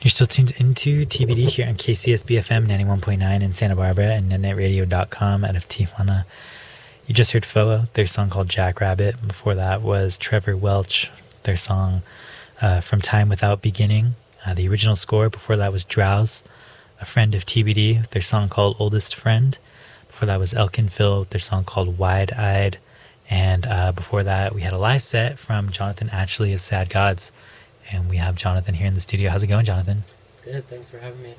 You're still tuned into TBD here on KCSB FM 91.9 in Santa Barbara and netnetradio.com out of Tijuana. You just heard FOA, their song called Jackrabbit. Before that was Trevor Welch, their song From Time Without Beginning. The original score before that was Drowse, a friend of TBD, their song called Oldest Friend. Before that was Elkin Phil, their song called Wide Eyed. And before that, we had a live set from Jonathan Atchley of Sad Gods. And we have Jonathan here in the studio. How's it going, Jonathan? It's good. Thanks for having me.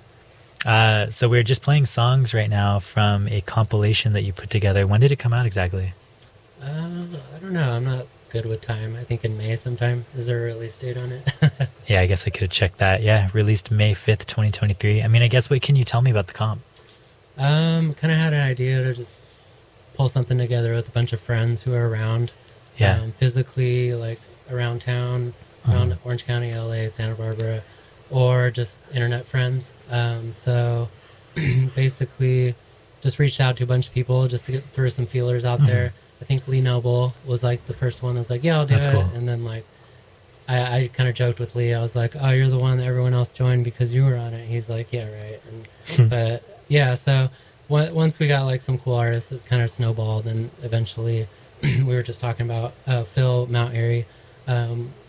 So we're just playing songs right now from a compilation that you put together. When did it come out exactly? I don't know. I'm not good with time. I think in May sometime. Is there a release date on it? Yeah, I guess I could have checked that. Yeah, released May 5th, 2023. I mean, I guess what can you tell me about the comp? Kind of had an idea to just pull something together with a bunch of friends who are around. Yeah. Physically, like around town, around Orange County, LA, Santa Barbara, or just internet friends. So basically just reached out to a bunch of people just to get through some feelers out there. I think Lee Noble was like the first one that was like, yeah, I'll do it. Cool. And then like I kind of joked with Lee. I was like, oh, you're the one that everyone else joined because you were on it. He's like, yeah, right. And but yeah, so once we got like some cool artists, it kind of snowballed, and eventually we were just talking about Phil Mount Airy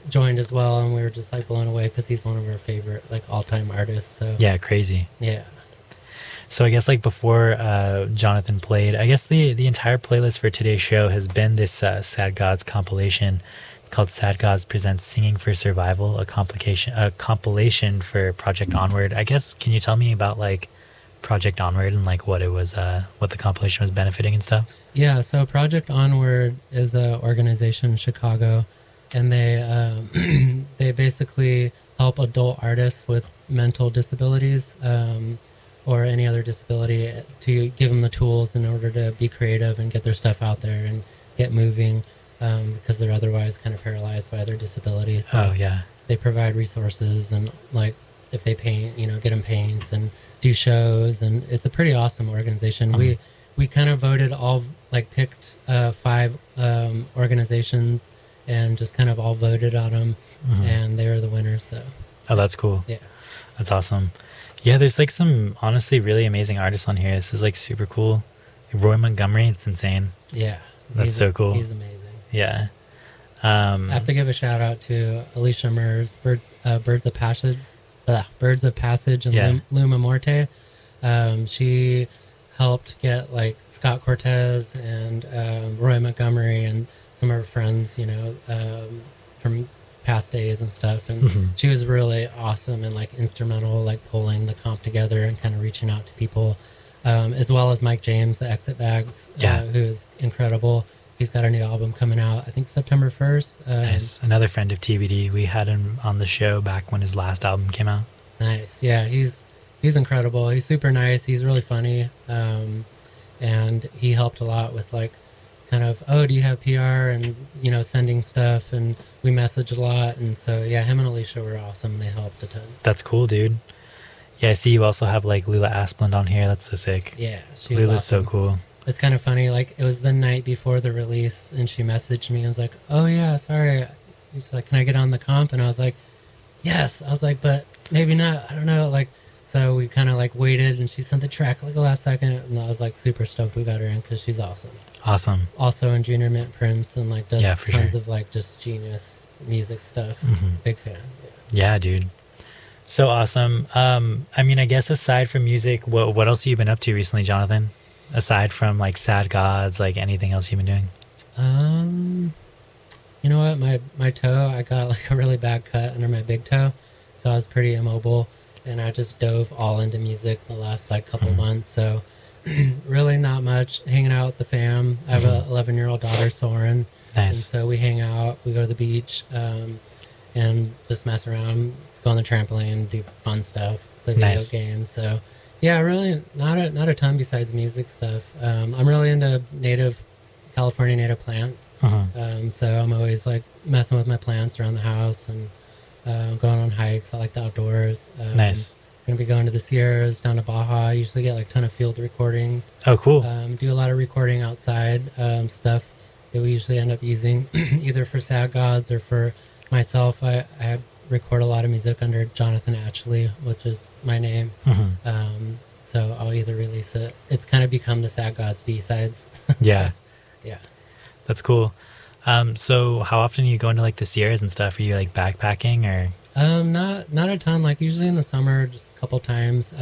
joined as well, and we were just like blown away because he's one of our favorite like all-time artists. So yeah, crazy. Yeah. So I guess like before Jonathan played, I guess the entire playlist for today's show has been this Sad Gods compilation. It's called Sad Gods Presents Singing for Survival, a compilation for Project Onward. I guess, can you tell me about like Project Onward and like what it was, what the compilation was benefiting and stuff? Yeah, so Project Onward is an organization in Chicago, and they they basically help adult artists with mental disabilities or any other disability to give them the tools in order to be creative and get their stuff out there and get moving because they're otherwise kind of paralyzed by their disabilities. So they provide resources, and like if they paint, you know, get them paints and do shows, and it's a pretty awesome organization. We kind of voted picked 5 organizations and just kind of all voted on them, and they were the winners. So that's cool. Yeah, that's awesome. Yeah, there's like some honestly really amazing artists on here. This is like super cool. Roy Montgomery, it's insane. Yeah, that's so cool. He's amazing. Yeah. I have to give a shout out to Alicia Murs, Birds of Passage, and Luma Morte. She helped get like Scott Cortez and Roy Montgomery and some of her friends, you know, from past days and stuff, and she was really awesome and like instrumental, like pulling the comp together and kind of reaching out to people, as well as Mike James, the Exit Bags, who's incredible. He's got a new album coming out, I think September 1st. Nice. Another friend of TBD. We had him on the show back when his last album came out. Nice. Yeah, he's incredible. He's super nice. He's really funny, and he helped a lot with like kind of, oh, do you have PR, and you know, sending stuff, and we messaged a lot, and so yeah, him and Alicia were awesome. They helped a ton. That's cool, dude. Yeah, I see you also have like Lila Asplund on here. That's so sick. Yeah, Lila's awesome. So cool. It's kind of funny, like it was the night before the release, and she messaged me and was like, oh yeah, sorry, she's like, can I get on the comp? And I was like, yes. I was like, but maybe not, I don't know, like, so we kind of like waited, and she sent the track like the last second, and I was like super stoked we got her in because she's awesome. Awesome. Also in Junior Mint Prince, and like does tons of like just genius music stuff. Big fan. Yeah, dude. So awesome. I mean, I guess aside from music, what else have you been up to recently, Jonathan? Aside from like Sad Gods, like anything else you've been doing? You know what? My toe, I got like a really bad cut under my big toe, so I was pretty immobile, and I just dove all into music the last like couple months. So really not much. Hanging out with the fam. I have a 11-year-old daughter, Soren. Nice. And so we hang out. We go to the beach, and just mess around, go on the trampoline, do fun stuff, play video games. So yeah, really not a ton besides music stuff. I'm really into California native plants. So I'm always like messing with my plants around the house and going on hikes. I like the outdoors. Nice. Gonna be going to the Sierras, down to Baja. I usually get like a ton of field recordings. Oh, cool. Do a lot of recording outside stuff that we usually end up using either for Sad Gods or for myself. I record a lot of music under Jonathan Atchley, which is my name. So I'll either release it. It's kind of become the Sad Gods B-sides. Yeah. So, yeah. That's cool. So how often are you going to like the Sierras and stuff? Are you like backpacking or? Not a ton. Like usually in the summer, just a couple times.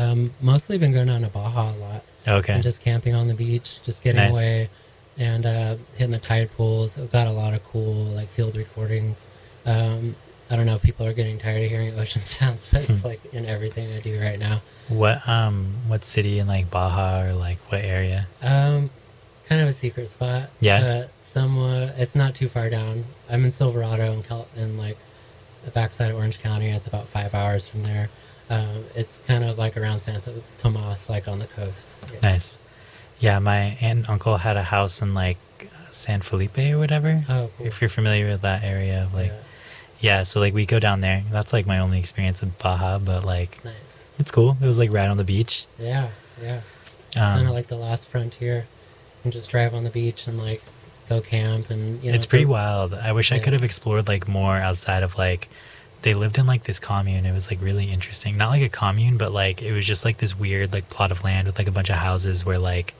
Mostly been going down to Baja a lot. Okay. And just camping on the beach, just getting away and hitting the tide pools. I've got a lot of cool like field recordings. I don't know if people are getting tired of hearing ocean sounds, but it's like in everything I do right now. What city in like Baja or like what area? Kind of a secret spot. Yeah. But somewhat, it's not too far down. I'm in Silverado in like the backside of Orange County. It's about 5 hours from there. It's kind of like around Santo Tomas, like on the coast. Yeah. Nice. Yeah, my aunt and uncle had a house in like San Felipe or whatever. Oh, cool. If you're familiar with that area, like, yeah, so like we go down there. That's like my only experience with Baja, but like, nice. It's cool. It was like right on the beach. Yeah. Kind of like the last frontier. You can just drive on the beach and like go camp and it's pretty wild. I wish I could have explored like more outside of like they lived in like this commune. It was like really interesting. Not like a commune, but like it was just like this weird like plot of land with like a bunch of houses where like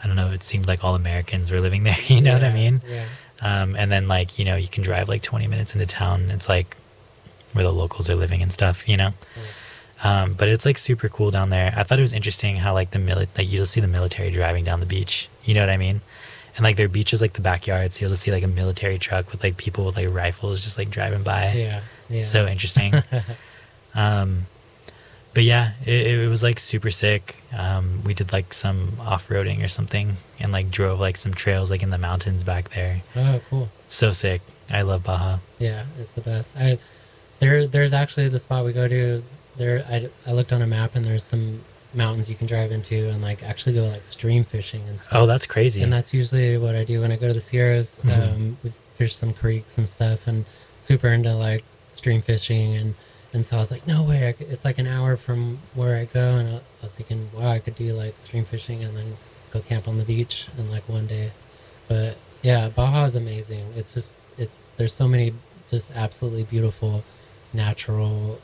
I don't know, it seemed like all Americans were living there, you know what I mean? Yeah. And then like, you know, you can drive like 20 minutes into town and it's like where the locals are living and stuff, you know? But it's like super cool down there. I thought it was interesting how like like you'll see the military driving down the beach, you know what I mean? And like their beach is like the backyard, so you'll just see like a military truck with like people with like rifles just like driving by. Yeah. It's so interesting. But yeah, it was like super sick. We did like some off-roading or something and like drove like some trails like in the mountains back there. Oh, cool. So sick. I love Baja. Yeah, it's the best. There's actually the spot we go to there. I looked on a map and there's some mountains you can drive into and like actually go like stream fishing and stuff. Oh, that's crazy. And that's usually what I do when I go to the Sierras. We fish some creeks and stuff and super into like stream fishing and so I was like, no way, it's like an hour from where I go, and I was thinking, wow, I could do like stream fishing and then go camp on the beach in like one day. But yeah, Baja is amazing. There's so many just absolutely beautiful natural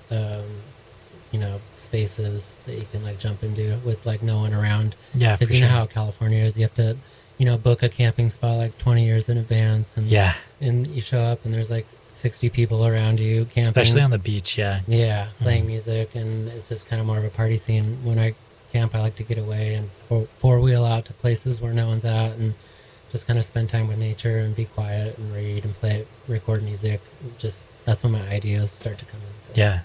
spaces that you can like jump into with like no one around. Yeah, because you know how California is. You have to book a camping spot like 20 years in advance, and you show up and there's like 60 people around you camping, especially on the beach. Playing music, and it's just kind of more of a party scene. When I camp, I like to get away and four-wheel out to places where no one's out and just kind of spend time with nature and be quiet and read and record music. That's when my ideas start to come in. So.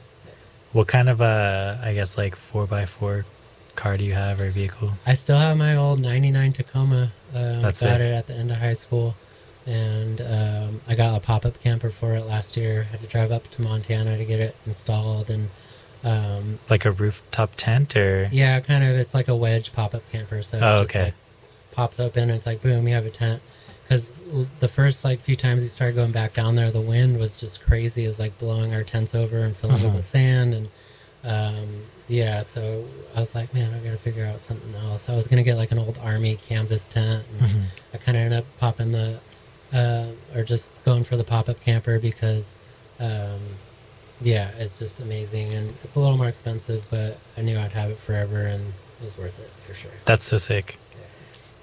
What kind of I guess like 4x4 car do you have or vehicle? I still have my old 99 Tacoma. That's got sick. it at the end of high school. And I got a pop-up camper for it last year. Had to drive up to Montana to get it installed, and like a rooftop tent, or kind of. It's like a wedge pop-up camper, so it just, like, pops open and it's like boom, you have a tent. Because the first like few times we started going back down there, the wind was just crazy. It was like blowing our tents over and filling it with sand, and so I was like, man, I gotta figure out something else. I was gonna get like an old army canvas tent, and I kind of ended up popping or just going for the pop-up camper because it's just amazing, and it's a little more expensive, but I knew I'd have it forever and it was worth it for sure. That's so sick.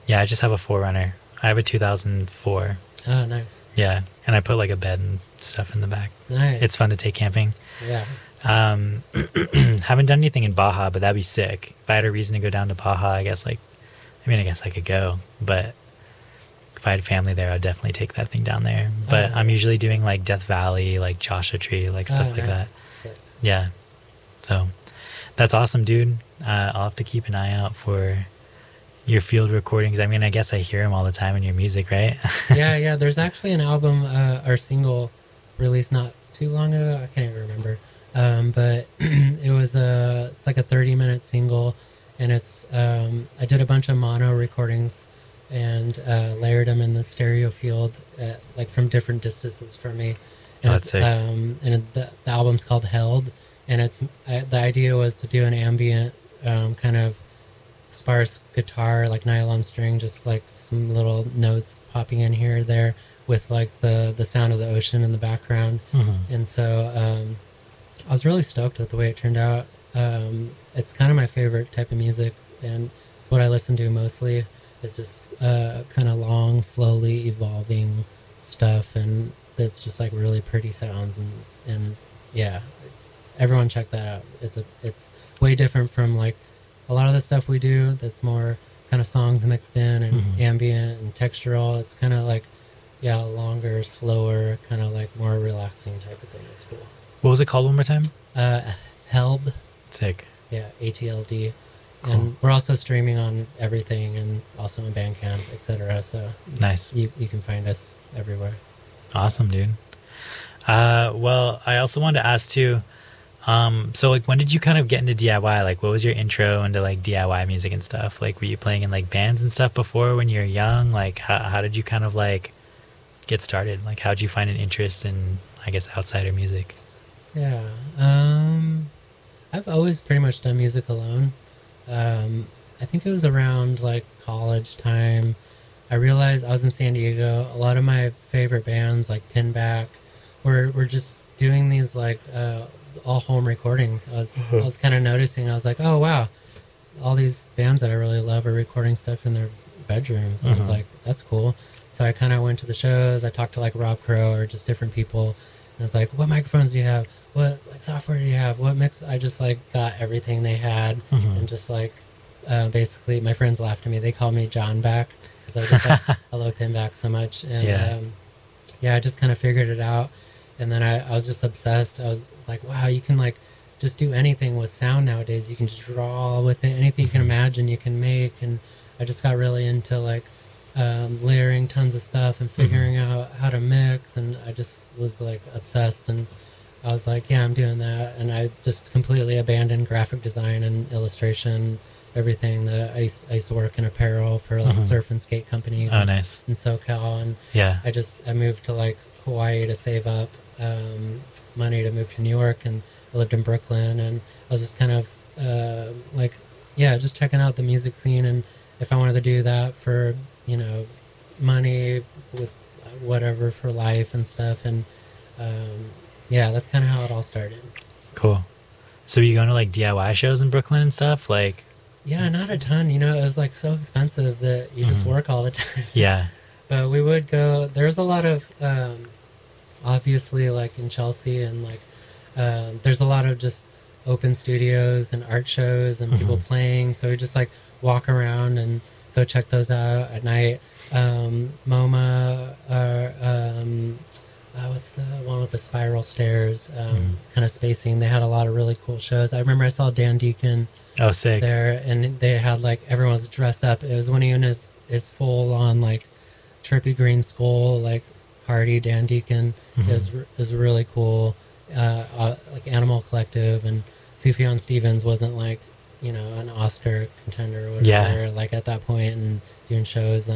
Yeah, I just have a 4Runner. I have a 2004. Oh, nice. Yeah, and I put like a bed and stuff in the back. Nice. It's fun to take camping. Yeah. Haven't done anything in Baja, but that'd be sick. If I had a reason to go down to Baja, I guess I could go, but if I had family there, I'd definitely take that thing down there. But I'm usually doing like Death Valley, like Joshua Tree, like stuff like that. Sick. Yeah. So that's awesome, dude. I'll have to keep an eye out for your field recordings. I mean, I guess I hear them all the time in your music, right? yeah. There's actually an album or single released not too long ago. I can't even remember. But it was it's like a 30-minute single, and it's I did a bunch of mono recordings and layered them in the stereo field like from different distances from me. And that's sick. The album's called Held, and the idea was to do an ambient kind of sparse guitar, like nylon string, just like some little notes popping in here or there with like the sound of the ocean in the background. And so I was really stoked with the way it turned out. It's kind of my favorite type of music, and it's what I listen to mostly. It's just kind of long, slowly evolving stuff, and it's just like really pretty sounds, and yeah, everyone check that out. It's way different from like a lot of the stuff we do. That's more kind of songs mixed in and ambient and textural. It's kind of like longer, slower, kind of like more relaxing type of thing. It's cool. What was it called one more time? Held. Sick. Yeah, HELD. Cool. And we're also streaming on everything and also on Bandcamp, etc. So nice. You can find us everywhere. Awesome, dude. Well, I also wanted to ask too, so like when did you kind of get into DIY? Like what was your intro into like DIY music and stuff? Like were you playing in like bands and stuff before when you were young? Like how did you kind of like get started? Like how did you find an interest in, I guess, outsider music? Yeah. I've always pretty much done music alone. I think it was around like college time. I realized I was in San Diego. A lot of my favorite bands like Pinback were just doing these like all home recordings. I was kind of noticing. I was like, oh wow, all these bands that I really love are recording stuff in their bedrooms. I was like, that's cool. So I kind of went to the shows. I talked to like Rob Crow or just different people. And I was like, what microphones do you have? What like software do you have? What mix? I just like got everything they had and just like basically my friends laughed at me. They called me John back because I was just like, I love Pinback so much. And I just kind of figured it out. And then I was just obsessed. I was like, wow, you can like just do anything with sound nowadays. You can just draw with it. Anything you can imagine, you can make. And I just got really into like layering tons of stuff and figuring out how to mix. And I just was like obsessed. And I was like, yeah, I'm doing that. And I just completely abandoned graphic design and illustration, everything. That I used to work in apparel for like surf and skate companies. Oh, nice. In SoCal. And I moved to like Hawaii to save up money to move to New York, and I lived in Brooklyn, and I was just kind of just checking out the music scene, and if I wanted to do that for money with whatever for life and stuff, and that's kind of how it all started. Cool. So were you going to like DIY shows in Brooklyn and stuff? Like, yeah, not a ton. It was like so expensive that you just work all the time. Yeah. But we would go. There's a lot of obviously like in Chelsea, and like there's a lot of just open studios and art shows and people playing. So we just like walk around and go check those out at night. MoMA, what's the one with the spiral stairs, kind of spacing. They had a lot of really cool shows. I remember I saw Dan Deacon. Oh, sick. There, and they had like everyone was dressed up. It was when he in his full on like trippy green skull, like party Dan Deacon. It was really cool. Like Animal Collective and Sufjan Stevens wasn't like an Oscar contender or whatever, like at that point, and doing shows.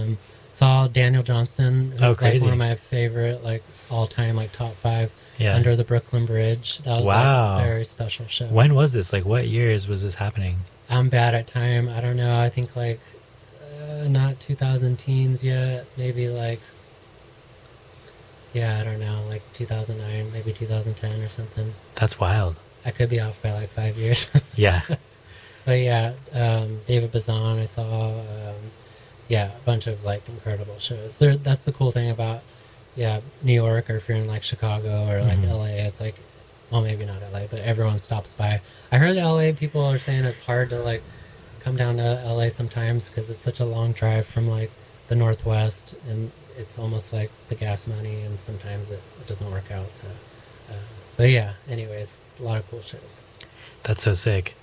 Saw Daniel Johnston, who's like one of my favorite like all time like top 5 under the Brooklyn Bridge. That was like a very special show. When was this? Like what years was this happening? I'm bad at time. I don't know. I think like not 2000 teens yet. Maybe like I don't know, like 2009, maybe 2010 or something. That's wild. I could be off by like 5 years. Yeah. But David Bazan I saw. A bunch of like incredible shows. That's the cool thing about New York, or if you're in like Chicago or like LA, it's like, well, maybe not LA, but everyone stops by. I heard LA people are saying it's hard to like come down to LA sometimes because it's such a long drive from like the Northwest, and it's almost like the gas money, and sometimes it doesn't work out. So, but anyways, a lot of cool shows. That's so sick.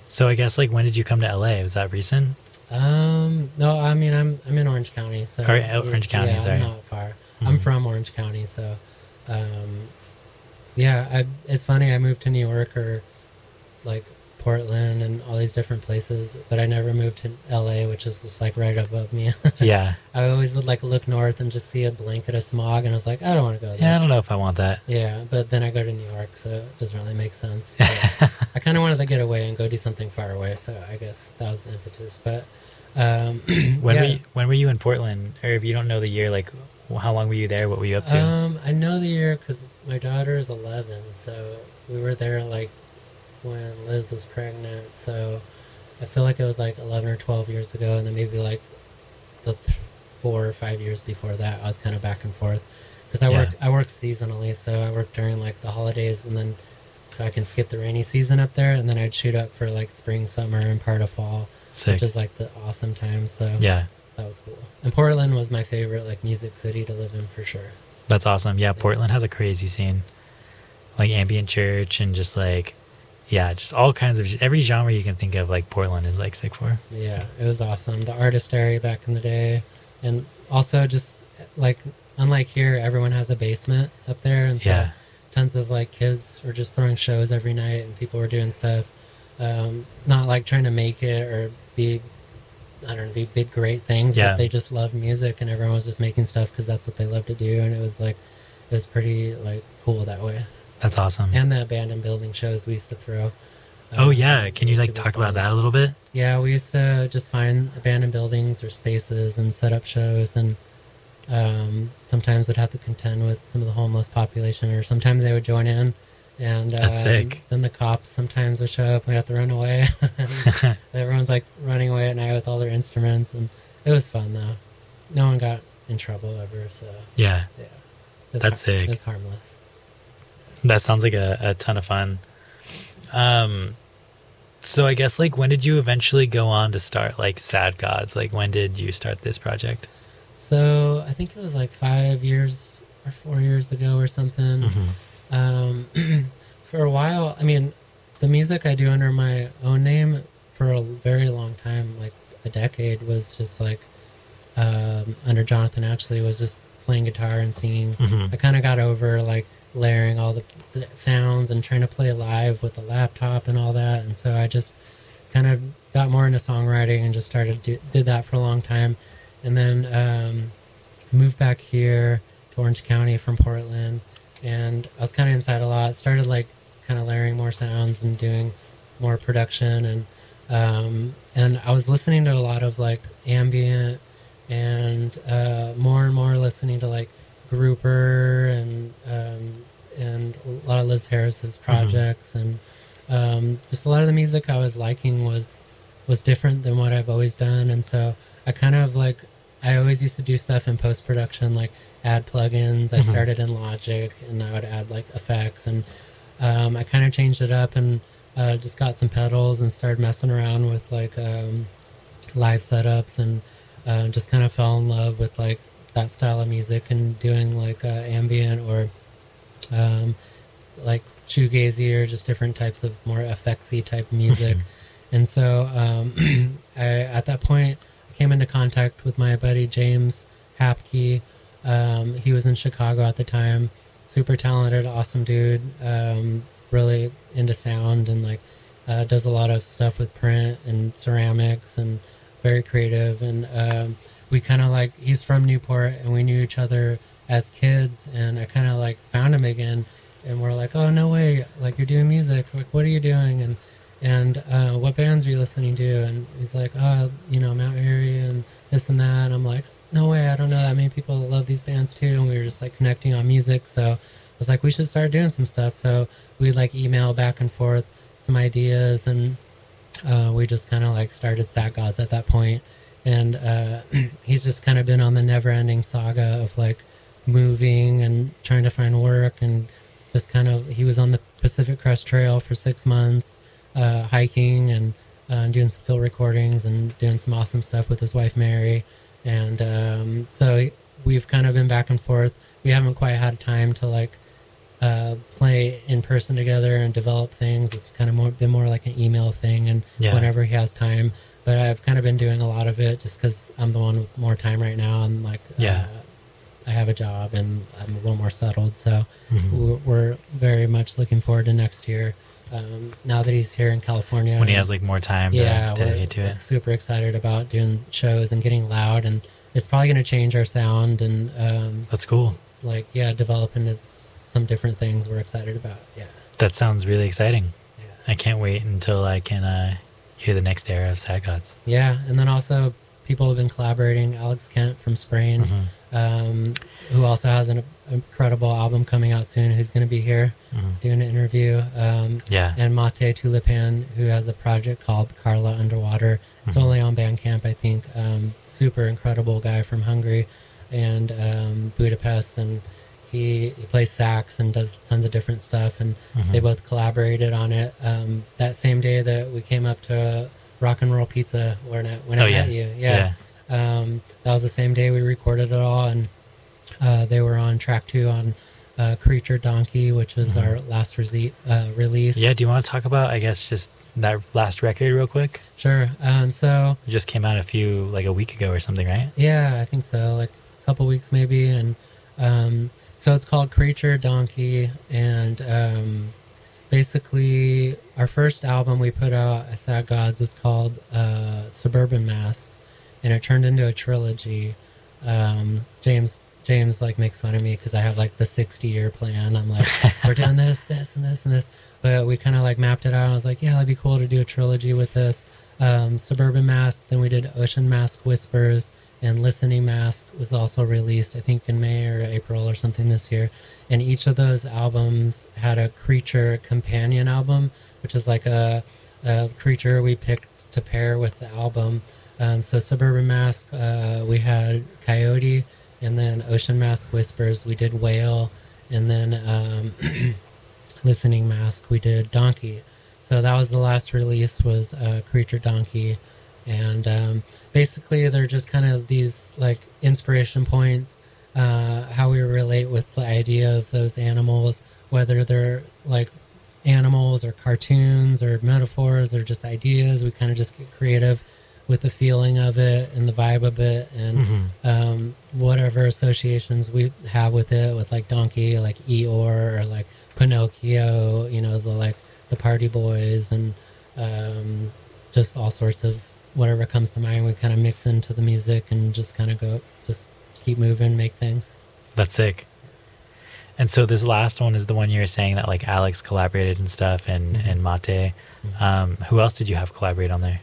So I guess like when did you come to LA? Was that recent? No, I mean I'm in Orange County, so Orange County. Sorry, I'm not far. I'm from Orange County, so it's funny. I moved to New York or like Portland and all these different places, but I never moved to LA, which is just like right above me. Yeah. I always would like look north and just see a blanket of smog, and I was like, I don't want to go there. Yeah, I don't know if I want that. Yeah, but then I go to New York, so it doesn't really make sense. I kind of wanted to get away and go do something far away, so I guess that was the impetus. But when were you in Portland? Or if you don't know the year, like how long were you there? What were you up to? I know the year because my daughter is 11, so we were there like when Liz was pregnant, so I feel like it was like 11 or 12 years ago, and then maybe like the 4 or 5 years before that, I was kind of back and forth because I work seasonally, so I work during like the holidays, and then so I can skip the rainy season up there, and then I'd shoot up for like spring, summer, and part of fall, Sick. which is like the awesome time. So Yeah. that was cool. And Portland was my favorite like music city to live in for sure. That's awesome. Yeah, Portland has a crazy scene. Like ambient church and just like, yeah, just all kinds of, every genre you can think of, like Portland is like sick for. Yeah, it was awesome. The artist area back in the day. And also just like, unlike here, everyone has a basement up there. And so Yeah. tons of like kids were just throwing shows every night and people were doing stuff. Not like trying to make it or be, I don't know, be big, great things, Yeah. but they just loved music and everyone was just making stuff because that's what they love to do. And it was like, it was pretty like cool that way. That's awesome. And the abandoned building shows we used to throw. Oh yeah, can you like talk about that a little bit? Yeah, we used to just find abandoned buildings or spaces and set up shows, and sometimes would have to contend with some of the homeless population, or sometimes they would join in, and That's sick. then the cops sometimes would show up and we have to run away. Everyone's like running away at night with all their instruments, and it was fun though. No one got in trouble ever, so Yeah, yeah. It was that's sick. It was harmless. That sounds like a ton of fun. So I guess like when did you eventually go on to start like Sad Gods? Like when did you start this project? So I think it was like 5 years or 4 years ago or something. Mm-hmm. For a while, I mean, the music I do under my own name for a very long time, like a decade, was just like under Jonathan Atchley, was just playing guitar and singing. Mm-hmm. I kind of got over like layering all the sounds and trying to play live with the laptop and all that, and so I just kind of got more into songwriting and just started did that for a long time, and then moved back here to Orange County from Portland, and I was kind of inside a lot. Started like kind of layering more sounds and doing more production, and I was listening to a lot of like ambient and more and more listening to like Grouper and a lot of Liz Harris's projects, and just a lot of the music I was liking was different than what I've always done, and so I kind of like, I always used to do stuff in post-production, like add plugins. I started in Logic and I would add like effects, and I kind of changed it up and just got some pedals and started messing around with like live setups, and just kind of fell in love with like that style of music and doing like ambient or like shoegazy or just different types of more effectsy type music. And so at that point I came into contact with my buddy James Hapke. He was in Chicago at the time, super talented, awesome dude, really into sound, and like does a lot of stuff with print and ceramics, and very creative. And we kind of like, he's from Newport and we knew each other as kids, and I kind of like found him again, and we're like, oh no way, like you're doing music, like what are you doing, and what bands are you listening to? And he's like, oh, you know, Mount Airy and this and that, and I'm like, no way, I don't know that many people that love these bands too. And we were just like connecting on music, so I was like, we should start doing some stuff. So we'd like email back and forth some ideas, and we just kind of like started Sad Gods at that point. And he's just kind of been on the never-ending saga of like moving and trying to find work, and just kind of, he was on the Pacific Crest Trail for 6 months, hiking and doing some field recordings and doing some awesome stuff with his wife Mary. And so we've kind of been back and forth. We haven't quite had time to like play in person together and develop things. It's kind of been more like an email thing, and whenever he has time. But I've kind of been doing a lot of it just because I'm the one with more time right now, and like I have a job and I'm a little more settled. So we're very much looking forward to next year. Now that he's here in California, when he has like more time to dedicate to it, super excited about doing shows and getting loud, and it's probably going to change our sound, and that's cool. Like developing some different things we're excited about. Yeah, that sounds really exciting. I can't wait until I can hear the next era of Sad Gods. Yeah, and then also people have been collaborating. Alex Kent from Sprain, who also has incredible album coming out soon. Who's going to be here doing an interview? And Mate Tulipan, who has a project called Carla Underwater. It's only on Bandcamp, I think. Super incredible guy from Hungary and Budapest, and he plays sax and does tons of different stuff. And they both collaborated on it. That same day that we came up to Rock and Roll Pizza when I met you, that was the same day we recorded it all, and they were on track 2 on Creature Donkey, which was our last release. Yeah, do you want to talk about, I guess, just that last record real quick? Sure. So it just came out a week ago or something, right? Yeah, I think so, like a couple weeks maybe. And so it's called Creature Donkey, and basically our first album we put out at Sad Gods was called Suburban Mask, and it turned into a trilogy. James like makes fun of me because I have like the 60-year plan. I'm like, we're doing this, this, and this, and this. But we kind of like mapped it out. I was like, yeah, that'd be cool to do a trilogy with this. Suburban Mask, then we did Ocean Mask Whispers, and Listening Mask was also released, I think in May or April or something this year. And each of those albums had a creature companion album, which is like a creature we picked to pair with the album. So Suburban Mask, we had Coyote, and then Ocean Mask Whispers, we did Whale, and then Listening Mask, we did Donkey. So that was the last release, was Creature Donkey. And basically they're just kind of these like inspiration points, how we relate with the idea of those animals, whether they're like animals or cartoons or metaphors or just ideas. We kind of just get creative with the feeling of it and the vibe of it, and whatever associations we have with it, with like Donkey, like Eeyore, or like Pinocchio, the Party Boys, and just all sorts of whatever comes to mind. We kind of mix into the music and just kind of just keep moving, make things. That's sick. And so this last one is the one you were saying that like Alex collaborated and stuff, and Mate. Who else did you have collaborate on there?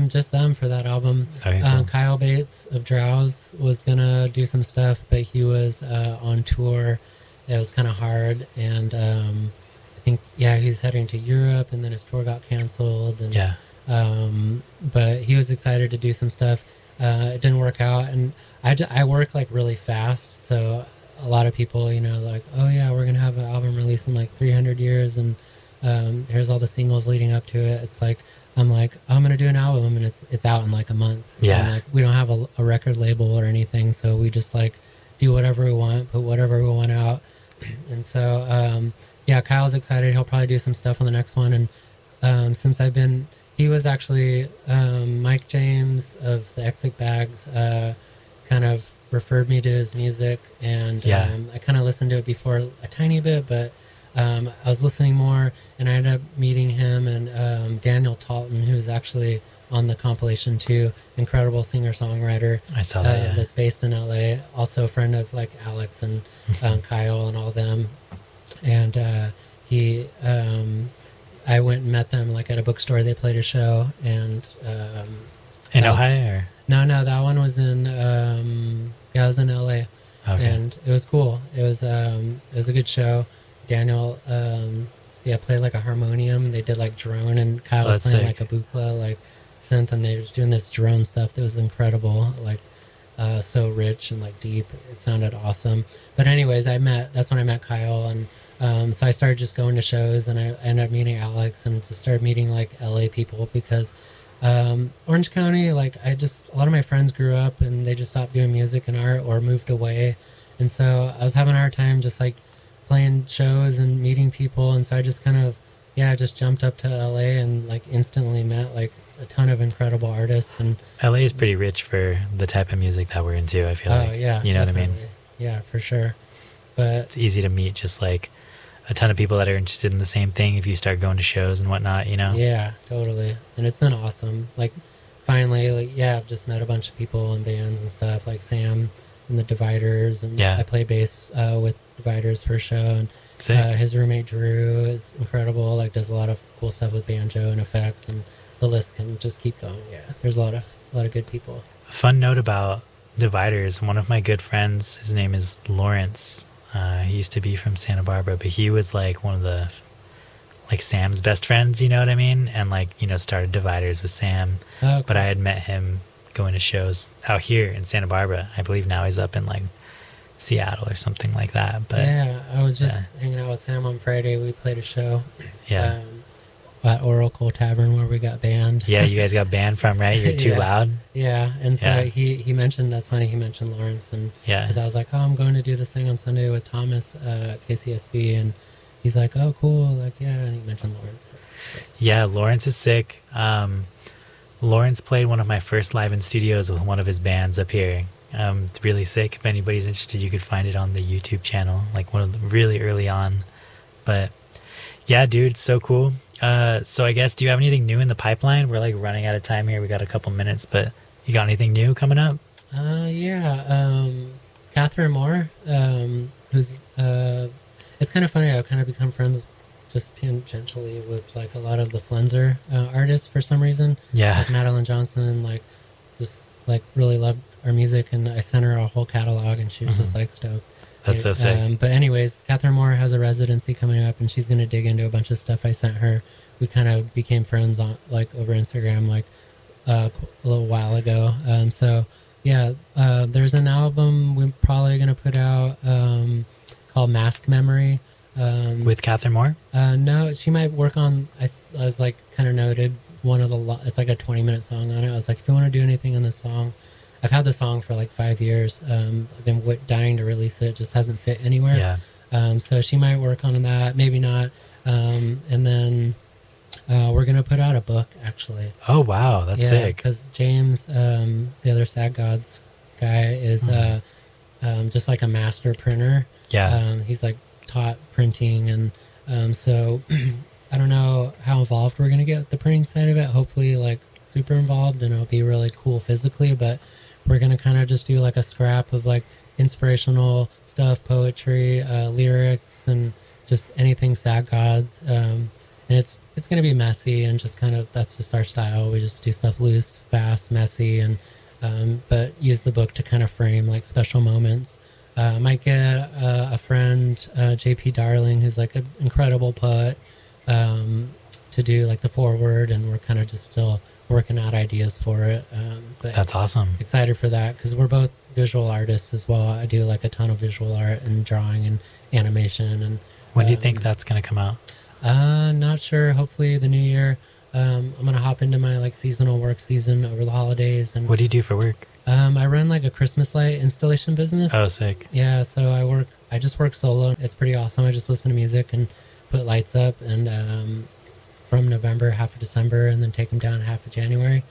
Just them for that album. Okay, cool. Kyle Bates of Drowse was gonna do some stuff, but he was on tour. It was kind of hard, and I think he's heading to Europe, and then his tour got canceled. And, but he was excited to do some stuff. It didn't work out, and I work like really fast, so a lot of people, like, oh yeah, we're gonna have an album released in like 300 years, and here's all the singles leading up to it. It's like, I'm going to do an album, and it's out in like a month. Yeah. And, like, we don't have a record label or anything, so we just like do whatever we want, put whatever we want out. And so, Kyle's excited. He'll probably do some stuff on the next one. And since he was actually, Mike James of the Exit Bags kind of referred me to his music, and I kind of listened to it before a tiny bit, but I was listening more, and I ended up meeting him and Daniel Talton, who's actually on the compilation too. Incredible singer-songwriter. I saw that, that's based in LA. Also a friend of like Alex and Kyle and all them. And I went and met them like at a bookstore. They played a show, and in Ohio? Or? No, that one was in it was in LA. Okay. And it was cool. It was a good show. Daniel played like a harmonium. They did like drone, and Kyle was playing like a buchla, like synth, and they were doing this drone stuff that was incredible, like so rich and like deep. It sounded awesome. But anyways, that's when I met Kyle, and so I started just going to shows, and I ended up meeting Alex, and just started meeting like LA people, because Orange County, like a lot of my friends grew up and they just stopped doing music and art or moved away, and so I was having a hard time just like playing shows and meeting people. And so I just kind of just jumped up to LA and like instantly met like a ton of incredible artists. And LA is pretty rich for the type of music that we're into, I feel like. You know definitely. What I mean? Yeah, for sure. But it's easy to meet just like a ton of people that are interested in the same thing if you start going to shows and whatnot, Yeah, totally. And it's been awesome. Like finally, like I've just met a bunch of people and bands and stuff, like Sam and the Dividers, and I play bass with Dividers for a show, and his roommate Drew is incredible, like does a lot of cool stuff with banjo and effects, and the list can just keep going. There's a lot of good people. A fun note about Dividers, one of my good friends, his name is Lawrence, He used to be from Santa Barbara, but he was like one of the like Sam's best friends, you know what I mean? And like, you know, started Dividers with Sam. Oh, But I had met him going to shows out here in Santa Barbara. I believe now he's up in like Seattle or something like that. But yeah, I was just hanging out with Sam on Friday. We played a show. Yeah. At Oracle Tavern where we got banned. Yeah, you guys got banned from, right? You're too loud. Yeah, and so he mentioned, that's funny, he mentioned Lawrence, and because I was like, oh, I'm going to do this thing on Sunday with Thomas at KCSB, and he's like, oh, cool, like, yeah, and he mentioned Lawrence. Yeah, Lawrence is sick. Lawrence played one of my first live in studios with one of his bands up here. It's really sick. If anybody's interested, you could find it on the YouTube channel, like one of the really early on. But yeah, dude, so cool. So I guess, do you have anything new in the pipeline? We're like running out of time here. We got a couple minutes, but you got anything new coming up? Catherine Moore, who's it's kind of funny. I've kind of become friends just tangentially with like a lot of the Flenser artists for some reason. Yeah, like Madeline Johnson, like just like really loved our music, and I sent her a whole catalog, and she was just like stoked. That's so sick. But anyways, Catherine Moore has a residency coming up, and she's going to dig into a bunch of stuff I sent her. We kind of became friends on like over Instagram like a little while ago. There's an album we're probably going to put out called Mask Memory. With Catherine Moore? No, she might work on, I was like kind of noted one of the, it's like a 20-minute song on it. I was like, if you want to do anything on this song, I've had the song for like 5 years. I've been dying to release it. It just hasn't fit anywhere. Yeah. So she might work on that, maybe not. And then we're going to put out a book, actually. Oh, wow. That's sick. Because James, the other Sad Gods guy, is just like a master printer. Yeah. He's like taught printing. And so I don't know how involved we're going to get with the printing side of it. Hopefully, like, super involved, and it'll be really cool physically, but we're going to kind of just do like a scrap of like inspirational stuff, poetry, lyrics, and just anything Sad Gods. And it's going to be messy, and just kind of, that's just our style. We just do stuff loose, fast, messy, and but use the book to kind of frame like special moments. Might get a friend, JP Darling, who's like an incredible poet, to do like the foreword, and we're kind of just still working out ideas for it. But that's awesome. Excited for that, because we're both visual artists as well. I do like a ton of visual art and drawing and animation. And when do you think that's going to come out? Not sure. Hopefully the new year. I'm going to hop into my like seasonal work season over the holidays. And what do you do for work? I run like a Christmas light installation business. Oh, sick. Yeah, so I just work solo. It's pretty awesome. I just listen to music and put lights up, and from November, half of December, and then take them down half of January.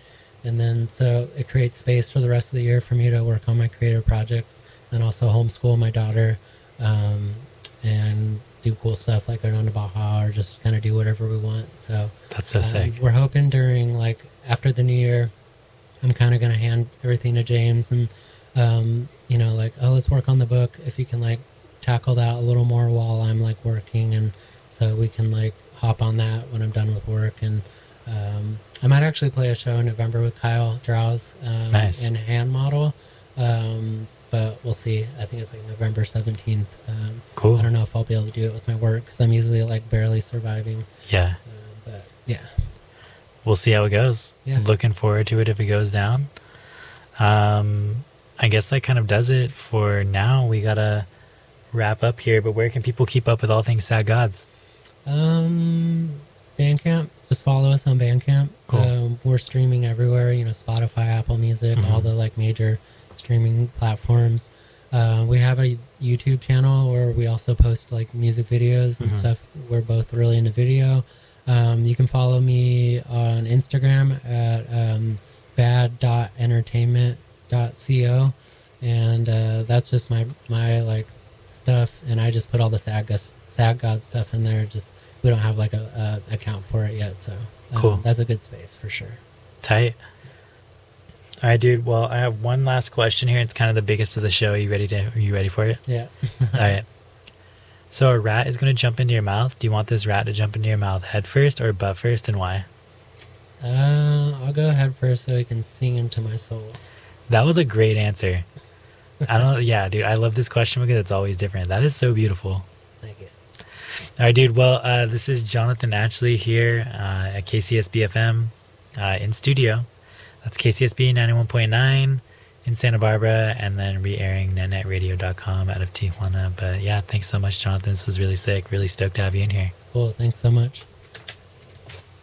And then so it creates space for the rest of the year for me to work on my creative projects, and also homeschool my daughter, and do cool stuff like go down to Baja or just kind of do whatever we want. So that's so sick. We're hoping during like after the new year, I'm kind of going to hand everything to James, and like, oh, let's work on the book. If you can like tackle that a little more while I'm like working, and so we can like hop on that when I'm done with work. And I might actually play a show in November with Kyle Drows nice. in Hand Model, but we'll see. I think it's like November 17th. Cool. I don't know if I'll be able to do it with my work, because I'm usually like barely surviving. Yeah. But yeah, we'll see how it goes. Yeah. Looking forward to it if it goes down. I guess that kind of does it for now. We gotta wrap up here, but where can people keep up with all things Sad Gods? Bandcamp. Just follow us on Bandcamp. Cool. We're streaming everywhere, Spotify, Apple Music, all the like major streaming platforms. We have a YouTube channel where we also post like music videos and stuff. We're both really into video. You can follow me on Instagram at bad.entertainment.co, and that's just my like stuff, and I just put all the Sad God stuff in there. Just we don't have like a account for it yet, so cool. That's a good space for sure. Tight. All right, dude. Well, I have one last question here. It's kind of the biggest of the show. Are you ready for it? Yeah. All right. So a rat is going to jump into your mouth. Do you want this rat to jump into your mouth head first or butt first, and why? I'll go head first so he can sing into my soul. That was a great answer. I don't. Yeah, dude. I love this question because it's always different. That is so beautiful. Thank you. All right, dude. Well, this is Jonathan Atchley here at KCSB FM in studio. That's KCSB 91.9 in Santa Barbara, and then re-airing netnetradio.com out of Tijuana. But yeah, thanks so much, Jonathan. This was really sick. Really stoked to have you in here. Cool. Thanks so much.